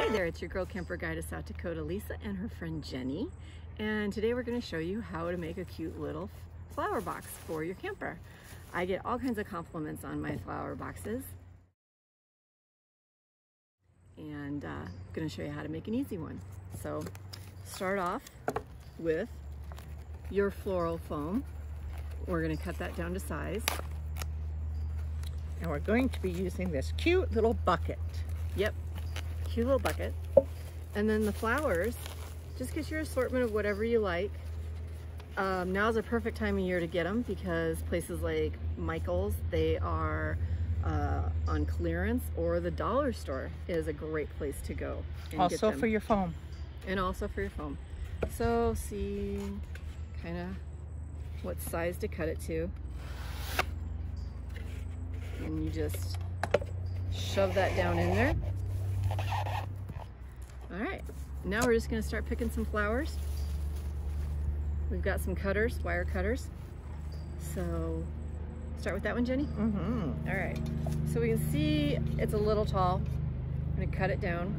Hi there, it's your Girl Camper Guide of South Dakota, Lisa, and her friend Jenny. And today we're going to show you how to make a cute little flower box for your camper. I get all kinds of compliments on my flower boxes. And I'm going to show you how to make an easy one. So start off with your floral foam. We're going to cut that down to size. And we're going to be using this cute little bucket. Yep, cute little bucket. And then the flowers, just get your assortment of whatever you like. Now's a perfect time of year to get them because places like Michael's, they are on clearance, or the dollar store is a great place to go and also get them. For your foam. And also for your foam. So see kind of what size to cut it to. And you just shove that down in there. All right, now we're just gonna start picking some flowers. We've got some cutters, wire cutters. So start with that one, Jenny? Mm-hmm. All right, so we can see it's a little tall. I'm gonna cut it down.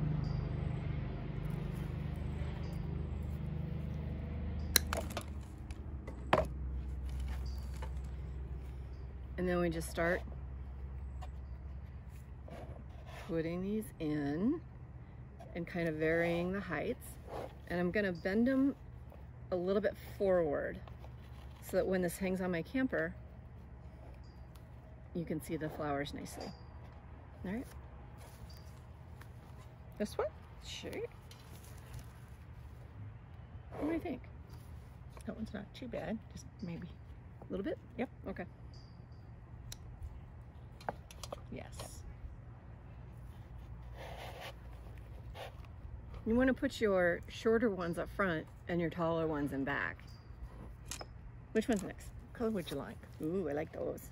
And then we just start putting these in and kind of varying the heights. And I'm gonna bend them a little bit forward so that when this hangs on my camper, you can see the flowers nicely. All right. This one? Sure. What do you think? That one's not too bad. Just maybe A little bit? Yep. Okay. Yes. You want to put your shorter ones up front and your taller ones in back. Which one's next? What color would you like? Ooh, I like those.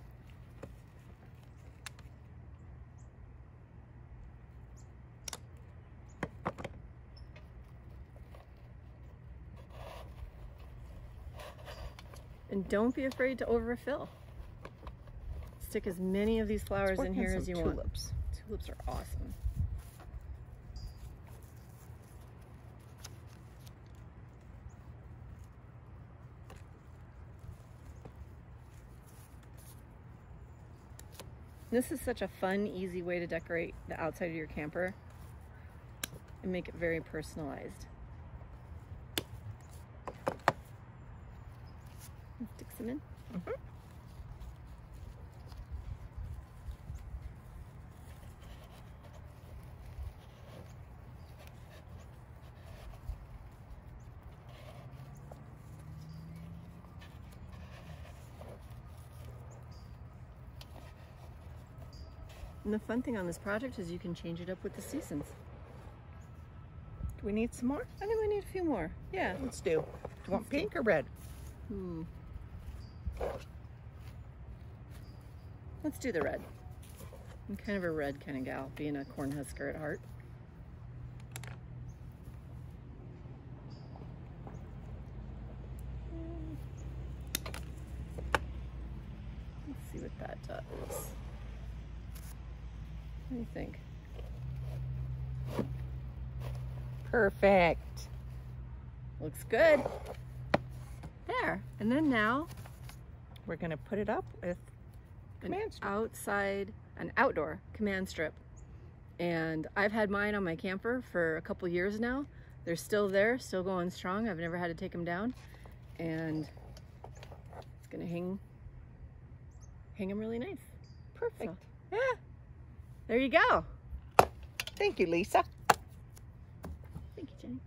And don't be afraid to overfill. Stick as many of these flowers in here as you want. Tulips. Tulips are awesome. This is such a fun, easy way to decorate the outside of your camper and make it very personalized. Stick some in. Mm-hmm. And the fun thing on this project is you can change it up with the seasons. Do we need some more? I think we need a few more. Yeah. Let's do. Do you want pink or red? Let's do the red. I'm kind of a red kind of gal, being a Cornhusker at heart. Let's see what that does. What do you think? Perfect. Looks good. There. And then now we're going to put it up with an outdoor command strip. And I've had mine on my camper for a couple years now. They're still there, still going strong. I've never had to take them down. And it's going to hang them really nice. Perfect. So, yeah. There you go. Thank you, Lisa. Thank you, Jenny.